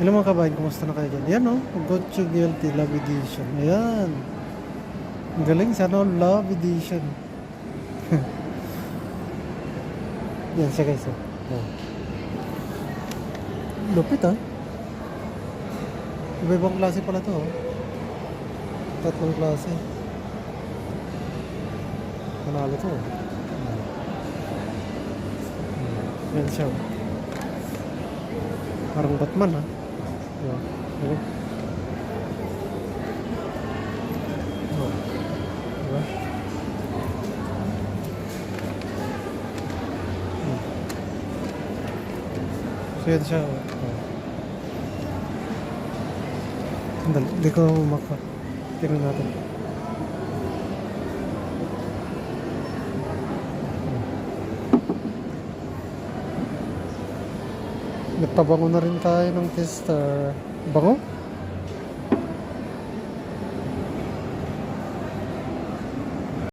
Hello mga kabayan, kumusta na kayo dyan? Ayan o, Gotcha Guilty Love Edition. Ayan. Ang galing, sana all Love Edition. Yan siya guys. Oh. Lupit ah. Iba-ibang klase pala to. Tatlong klase. Panalo to. Yan siya. Parang Batman ah. Yan. Diba? Oh. Diba? So yan siya. Oh. Sandali, hindi ko maka. Tingnan natin. Nagpabango na rin tayo ng tester. Bango?